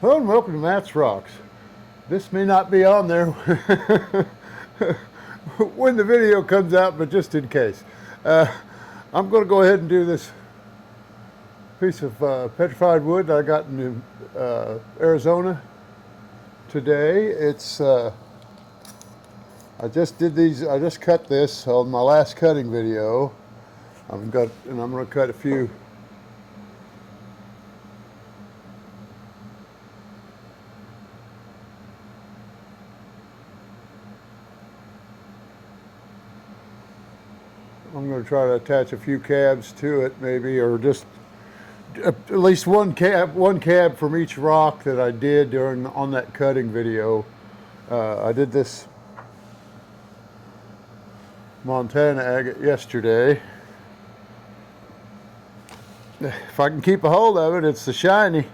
Hello and welcome to Matt's Rocks. This may not be on there when the video comes out, but just in case. I'm going to go ahead and do this piece of petrified wood that I got in Arizona today. It's I just cut this on my last cutting video. I'm going to cut a few I'm going to try to attach a few cabs to it, maybe, or just at least one cab from each rock that I did on that cutting video. I did this Montana agate yesterday. If I can keep a hold of it, it's the shiny.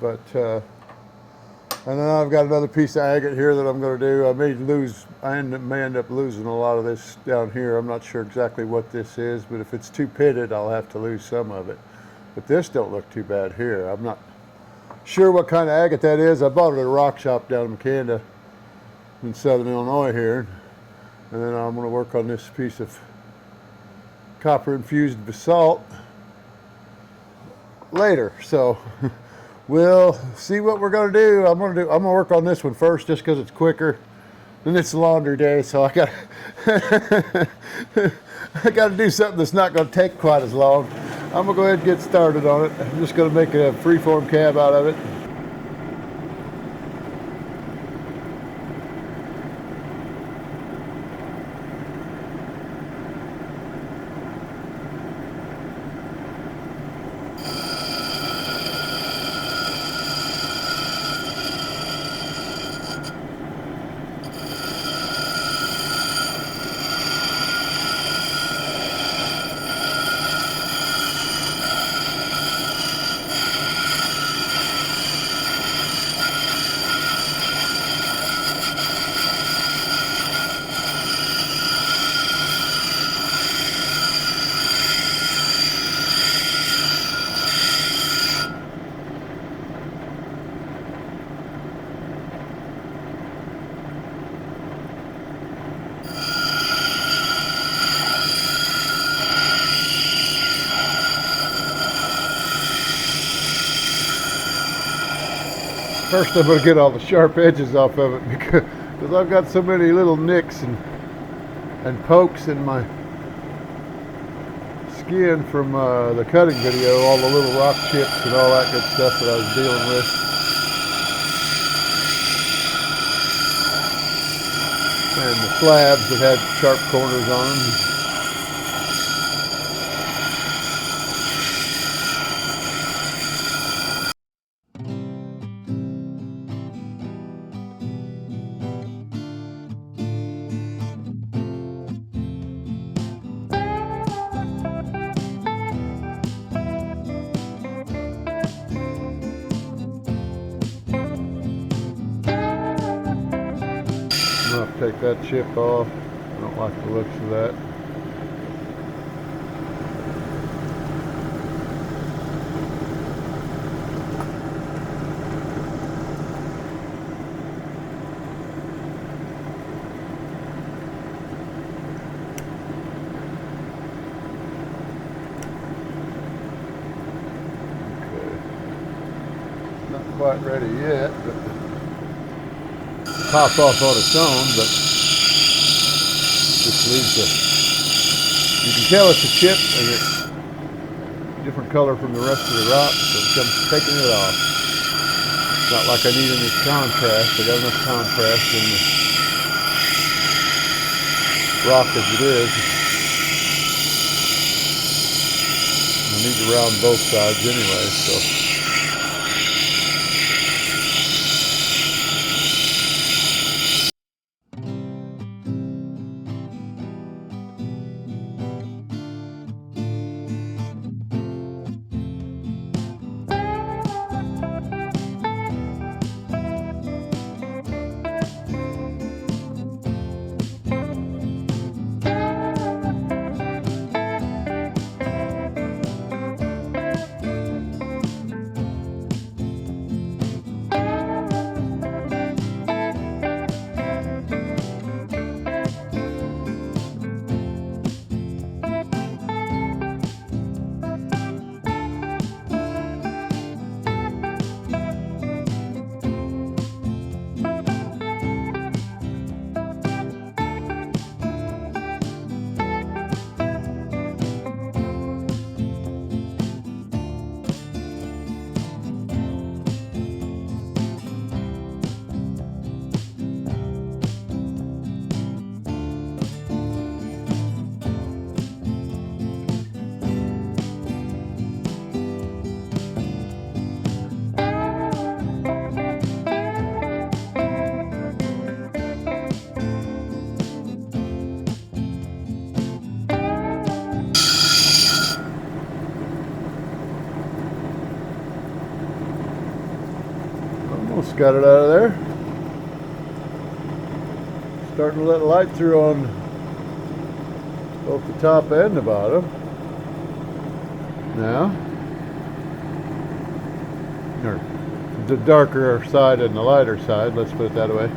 But and then I've got another piece of agate here that I'm going to do. I may end up losing a lot of this down here. I'm not sure exactly what this is, but if it's too pitted, I'll have to lose some of it. But this don't look too bad here. I'm not sure what kind of agate that is. I bought it at a rock shop down in Canada in southern Illinois here. And then I'm going to work on this piece of copper infused basalt later. So we'll see what we're going to do. I'm going to work on this one first just because it's quicker. And it's a longer day, so I got to do something that's not going to take quite as long. I'm going to go ahead and get started on it. I'm just going to make a freeform cab out of it. First I'm going to get all the sharp edges off of it because I've got so many little nicks and pokes in my skin from the cutting video, all the little rock chips and all that good stuff that I was dealing with. And the slabs that had sharp corners on them. I'll take that chip off. I don't like the looks of that. Okay. Not quite ready yet, but pop off on its own, but just leaves you can tell it's a chip and it's a different color from the rest of the rock, so it comes taking it off. It's not like I need any contrast. I got enough contrast in the rock as it is. I need to round both sides anyway, so. got it out of there. Starting to let light through on both the top and the bottom. Now, or the darker side and the lighter side, let's put it that way.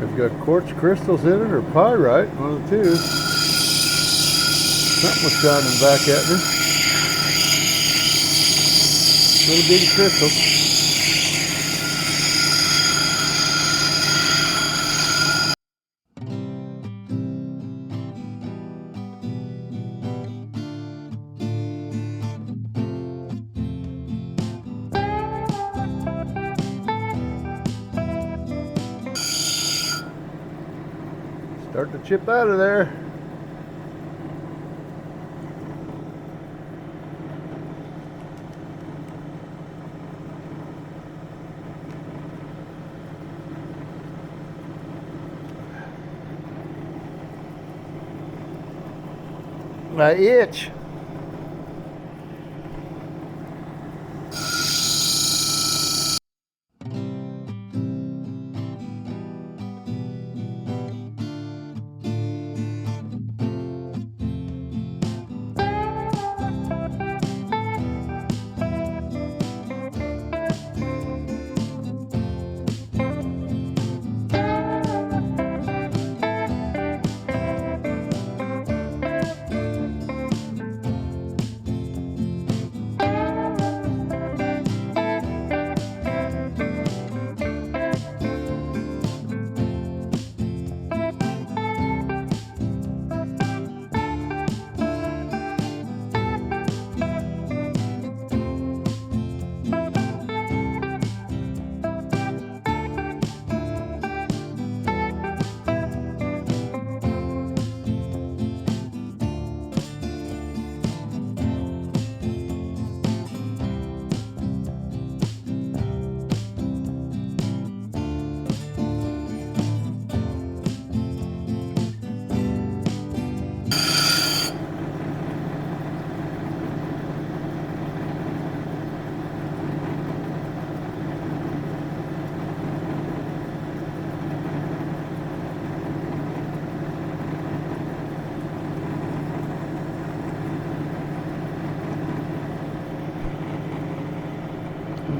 It's got quartz crystals in it or pyrite, one of the two. Something was shining back at me. Little bitty crystal. Start to chip out of there. I itch.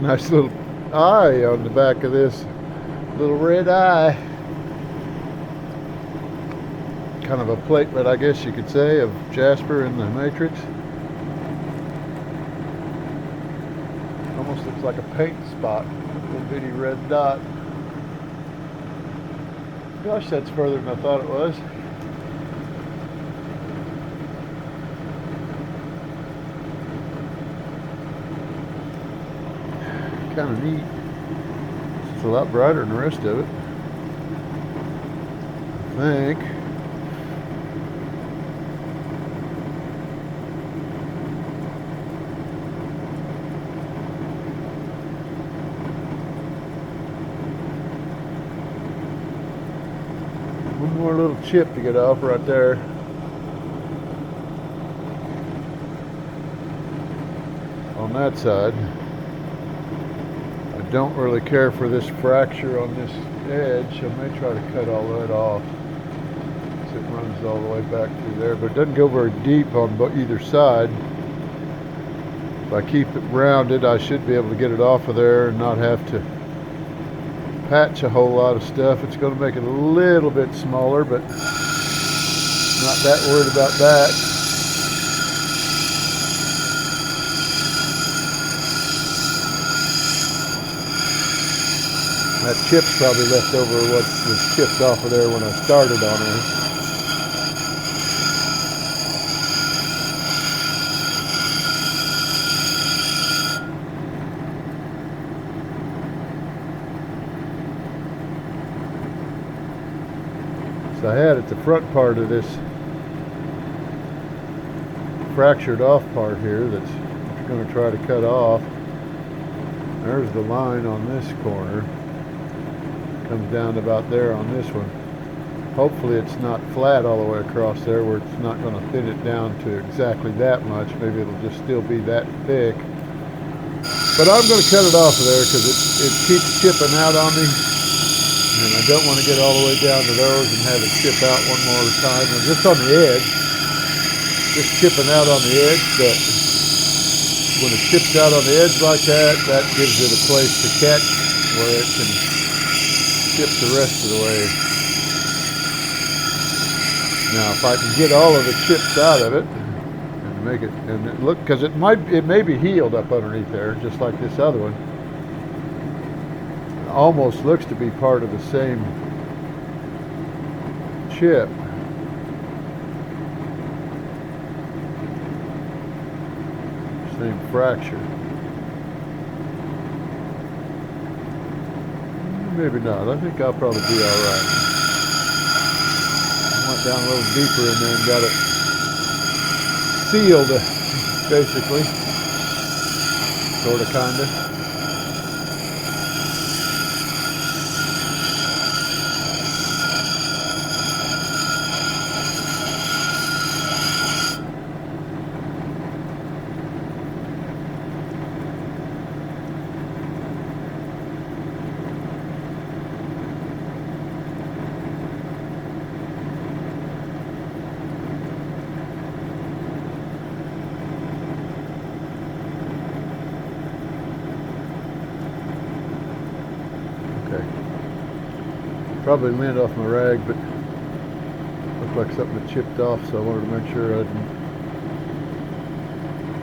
Nice little eye on the back of this, little red eye. Kind of a platelet, I guess you could say, of Jasper in the Matrix. Almost looks like a paint spot, a little bitty red dot. Gosh, that's further than I thought it was. Kind of neat. It's a lot brighter than the rest of it, I think. One more little chip to get off right there. On that side. I don't really care for this fracture on this edge. I may try to cut all that off. So it runs all the way back through there, but it doesn't go very deep on either side. If I keep it rounded, I should be able to get it off of there and not have to patch a whole lot of stuff. It's going to make it a little bit smaller, but not that worried about that. That chip's probably left over what was chipped off of there when I started on it. So I had at the front part of this fractured off part here that's going to try to cut off. There's the line on this corner. Comes down to about there on this one. Hopefully it's not flat all the way across there where it's not going to thin it down to exactly that much. Maybe it'll just still be that thick. But I'm going to cut it off of there because it keeps chipping out on me. And I don't want to get all the way down to those and have it chip out one more time. And just on the edge, just chipping out on the edge, but when it chips out on the edge like that, that gives it a place to catch where it can chip the rest of the way. Now, if I can get all of the chips out of it and make it, and it look, because it may be healed up underneath there, just like this other one. It almost looks to be part of the same chip. Same fracture. Maybe not. I think I'll probably be all right. Went down a little deeper in there and got it sealed, basically. Sort of, kind of. Probably lint off my rag, but looked like something had chipped off, so I wanted to make sure I didn't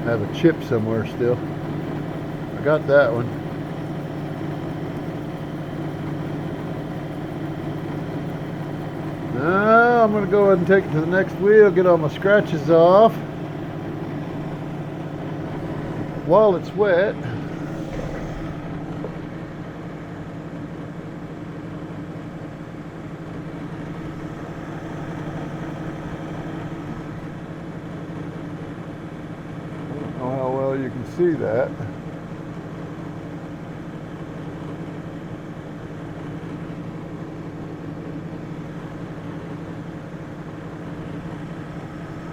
have a chip somewhere still. I got that one. Now I'm going to go ahead and take it to the next wheel, get all my scratches off while it's wet. You can see that.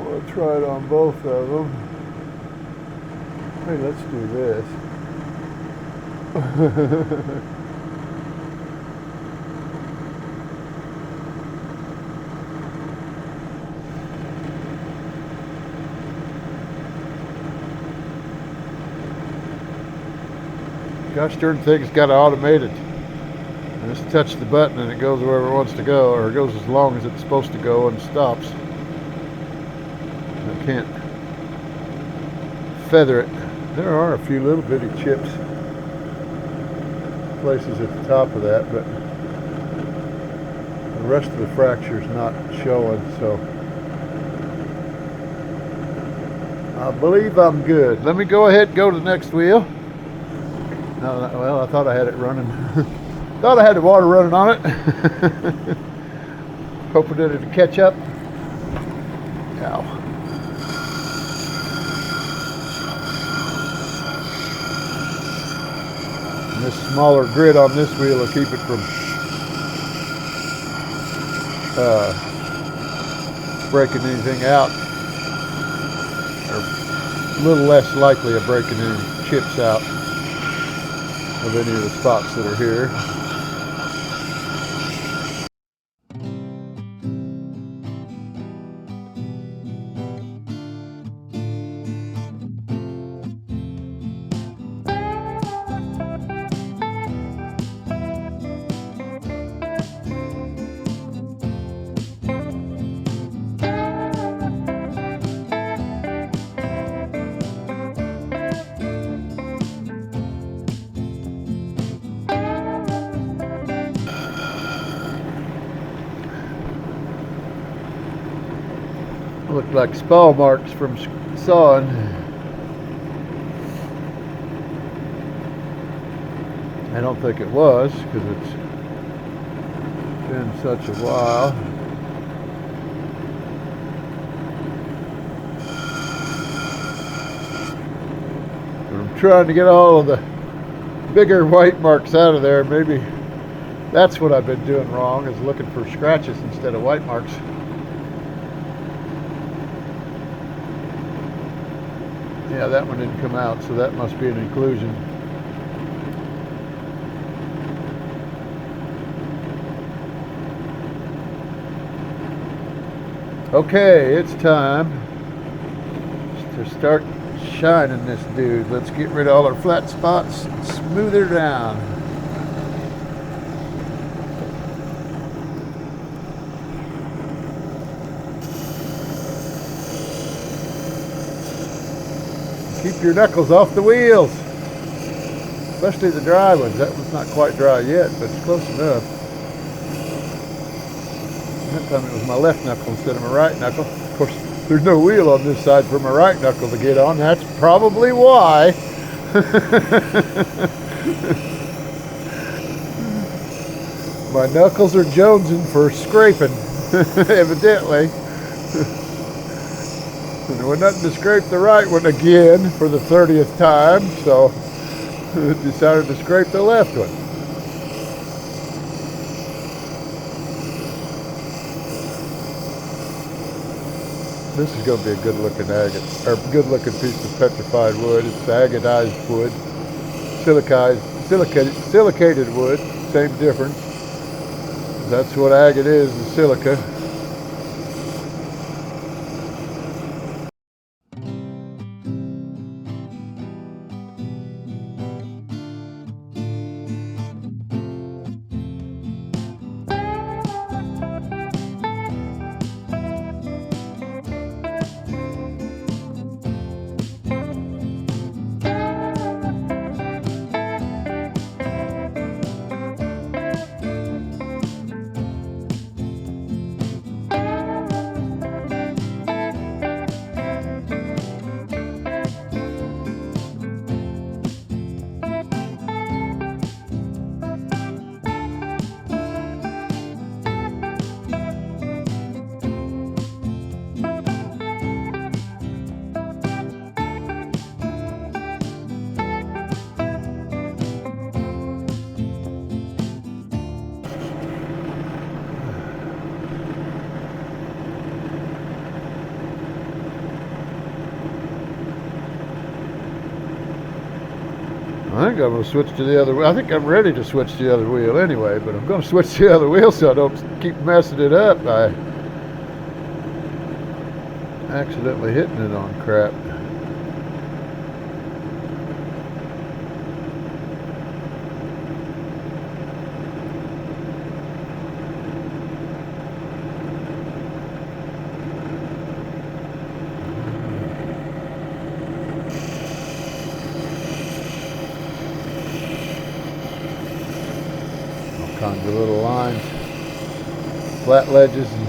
We'll try it on both of them. Hey, let's do this. Gosh darn thing's got it automated. I just touch the button and it goes wherever it wants to go, or it goes as long as it's supposed to go and stops. I can't feather it. There are a few little bitty chips, places at the top of that, but the rest of the fracture's not showing, so I believe I'm good. Let me go ahead and go to the next wheel. No, well, I thought I had it running. Thought I had the water running on it. Hoping that it'd catch up. Ow. And this smaller grit on this wheel will keep it from breaking anything out. Or a little less likely of breaking any chips out of any of the spots that are here. Look like spall marks from sawing. I don't think it was, because it's been such a while. trying to get all of the bigger white marks out of there. Maybe that's what I've been doing wrong, is looking for scratches instead of white marks. Yeah, that one didn't come out, so that must be an inclusion. Okay, it's time to start shining this dude. Let's get rid of all our flat spots and smooth her down. Keep your knuckles off the wheels, especially the dry ones. That one's not quite dry yet, but it's close enough. That time it was my left knuckle instead of my right knuckle. Of course, there's no wheel on this side for my right knuckle to get on. That's probably why. My knuckles are jonesing for scraping, evidently. And there was nothing to scrape the right one again for the 30th time, so decided to scrape the left one. This is going to be a good looking agate, or good looking piece of petrified wood. It's agatized wood, silicated wood, same difference. That's what agate is silica. I think I'm going to switch to the other wheel. I think I'm ready to switch to the other wheel anyway, but I'm going to switch to the other wheel so I don't keep messing it up by accidentally hitting it on crap. Kinds of little lines, flat ledges and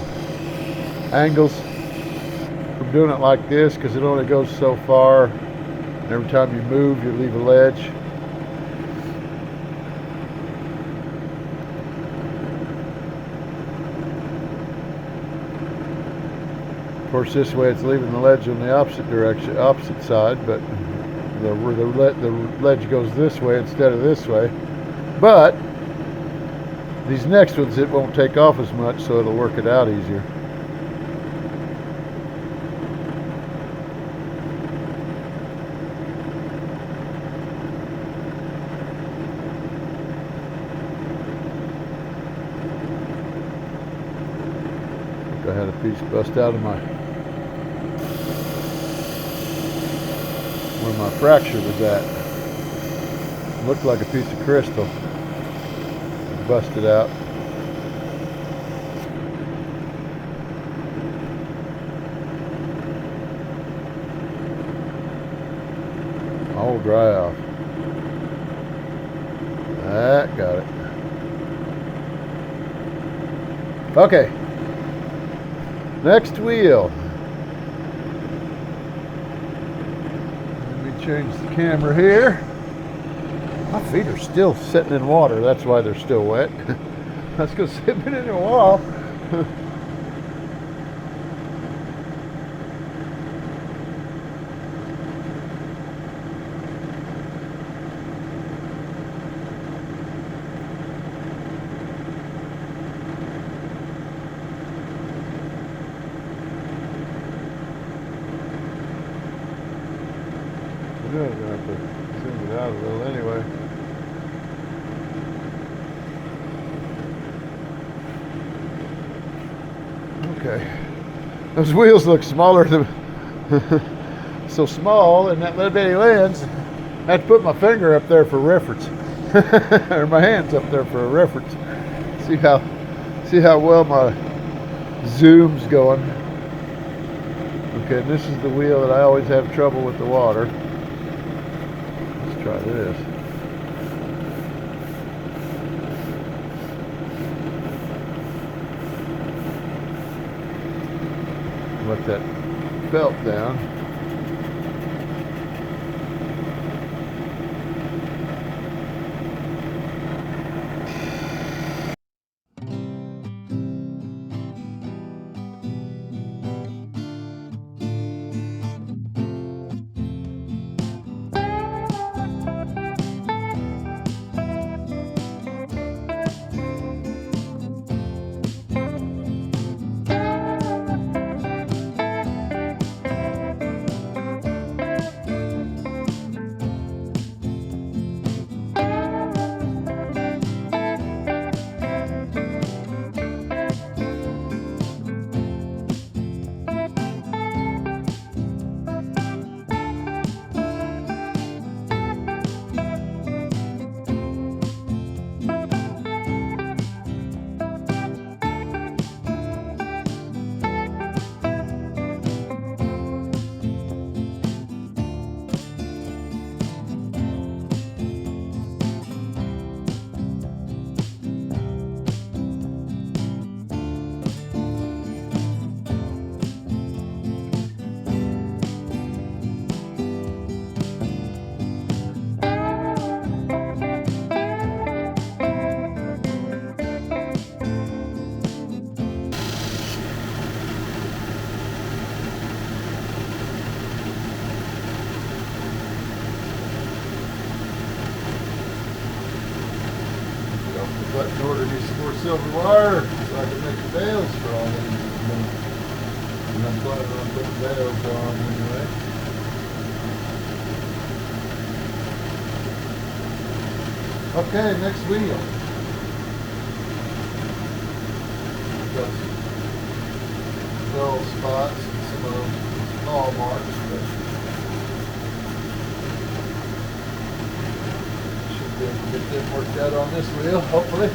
angles. I'm doing it like this because it only goes so far. Every time you move, you leave a ledge. Of course, this way it's leaving the ledge on the opposite direction, opposite side, but the ledge goes this way instead of this way. But these next ones, it won't take off as much, so it'll work it out easier. I had a piece bust out of where my fracture was at. It looked like a piece of crystal. Busted out. All dry off. That got it. Okay. Next wheel. Let me change the camera here. My feet are still sitting in water. That's why they're still wet. Let's go sit in a while. I'm gonna have to zoom it out a little anyway. Okay. Those wheels look smaller than so small in that little bitty lens. I had to put my finger up there for reference. Or my hands up there for a reference. See how well my zoom's going. Okay, and this is the wheel that I always have trouble with the water. Let's try this. Let that belt down. Button order me some more silver wire so I can make the bales for all these. And I'm planning on putting bales on anyway. Okay, next wheel. Got some dull spots and some of those small marks, but get them worked out on this wheel, hopefully.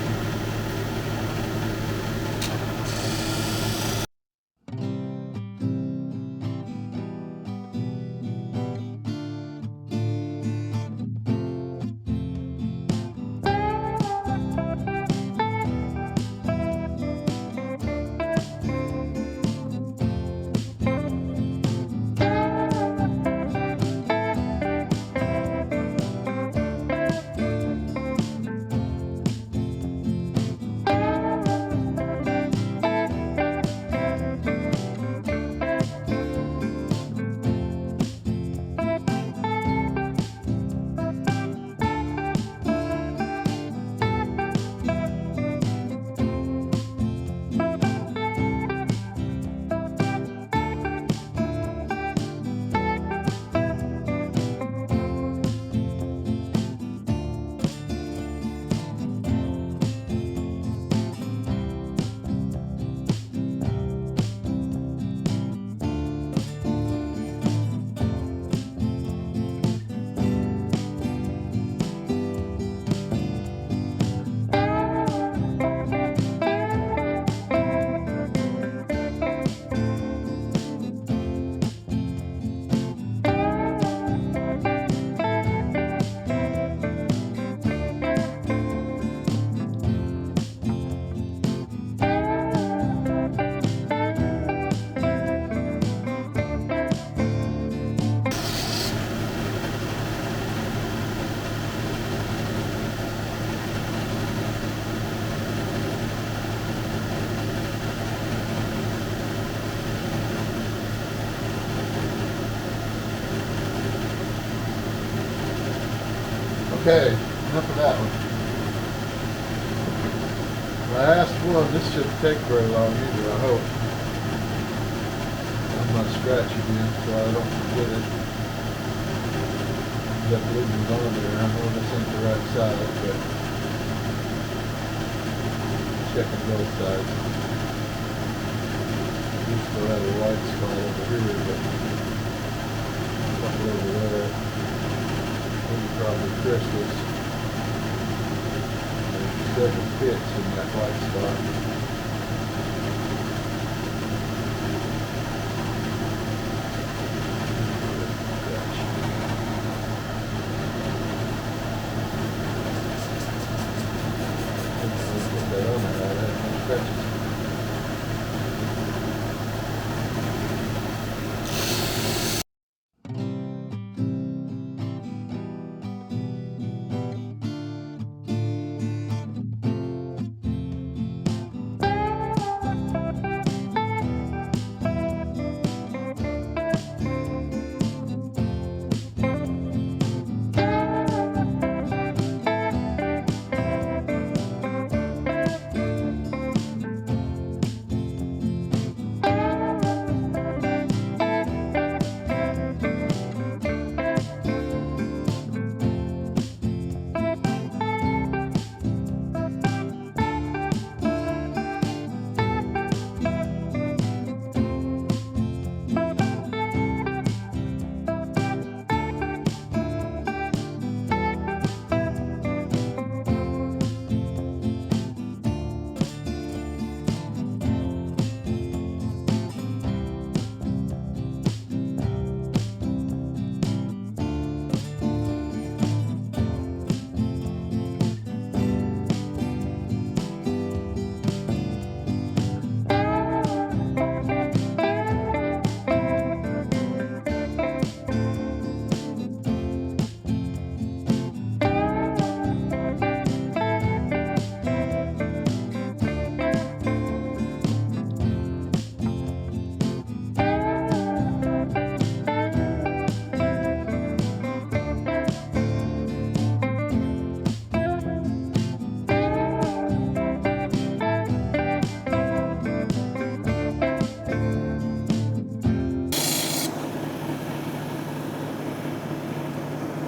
Okay, enough of that one. Last one. This shouldn't take very long either, I hope. I'm not scratching it so I don't forget it. got lesions on there. I know this ain't the right side, but checking both sides. Used to have a white spot over here, but a couple over there. These are probably crystals. There's several pits in that white spot.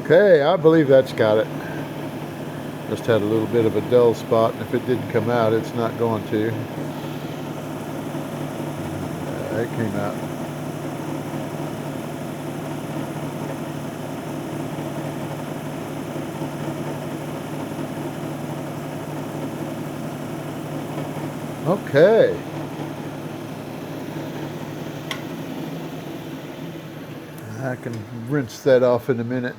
Okay, I believe that's got it. Just had a little bit of a dull spot, and if it didn't come out, it's not going to. It came out. Okay. I can rinse that off in a minute.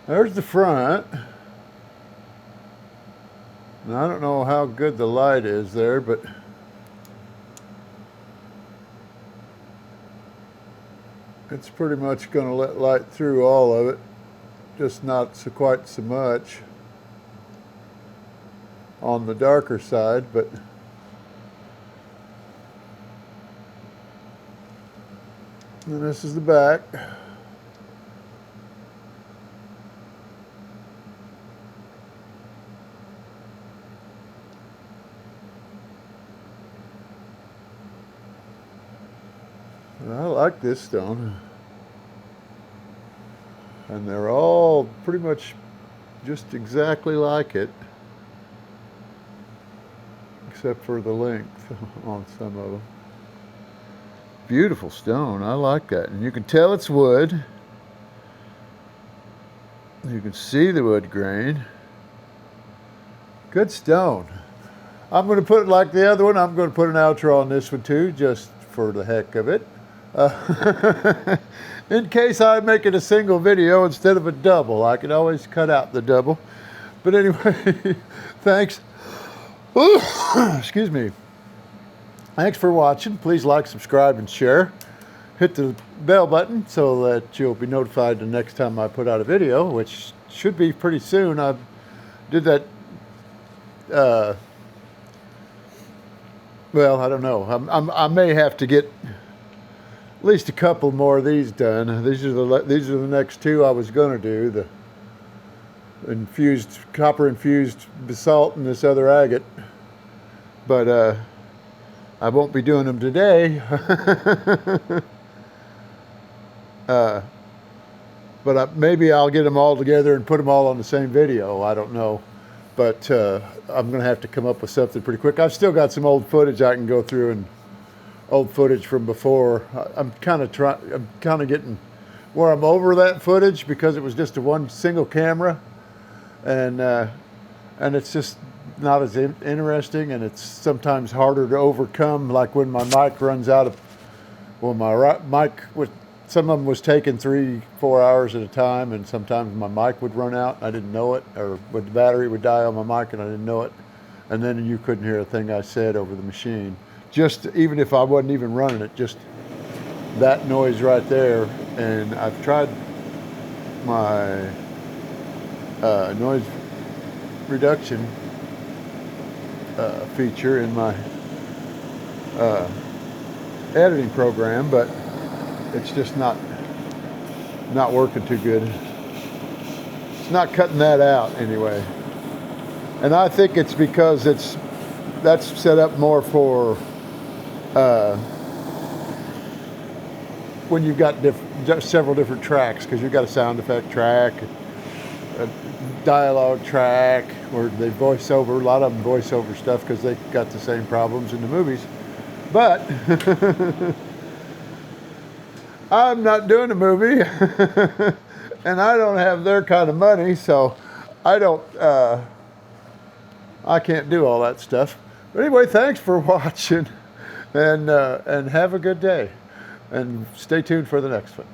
There's the front. Now, I don't know how good the light is there, but it's pretty much going to let light through all of it, just not quite so much on the darker side, but and this is the back. I like this stone. And they're all pretty much just exactly like it, except for the length on some of them. Beautiful stone. I like that. And you can tell it's wood. You can see the wood grain. Good stone. I'm going to put it like the other one. I'm going to put an outro on this one too, just for the heck of it. In case I make it a single video instead of a double. I can always cut out the double. But anyway, thanks. Excuse me. Thanks for watching. Please like, subscribe, and share. Hit the bell button so that you'll be notified the next time I put out a video, which should be pretty soon. I did that, well, I don't know. I may have to get at least a couple more of these done. These are the next two I was going to do. The copper infused basalt and this other agate. But I won't be doing them today. But maybe I'll get them all together and put them all on the same video. I don't know. But I'm going to have to come up with something pretty quick. I've still got some old footage I can go through, and old footage from before. I'm kind of getting where I'm over that footage because it was just a one single camera, and it's just not as interesting, and it's sometimes harder to overcome. Like when my mic runs out of, well, my mic was, some of them was taking 3-4 hours at a time, and sometimes my mic would run out and I didn't know it, or the battery would die on my mic and I didn't know it, and then you couldn't hear a thing I said over the machine. Just even if I wasn't even running it, just that noise right there. And I've tried my noise reduction feature in my editing program, but it's just not working too good. It's not cutting that out anyway. And I think it's because that's set up more for when you've got several different tracks, because you've got a sound effect track, a dialogue track, where they voice over, a lot of them voice over stuff because they got the same problems in the movies. But I'm not doing a movie and I don't have their kind of money, so I can't do all that stuff. But anyway, thanks for watching, and have a good day, and stay tuned for the next one.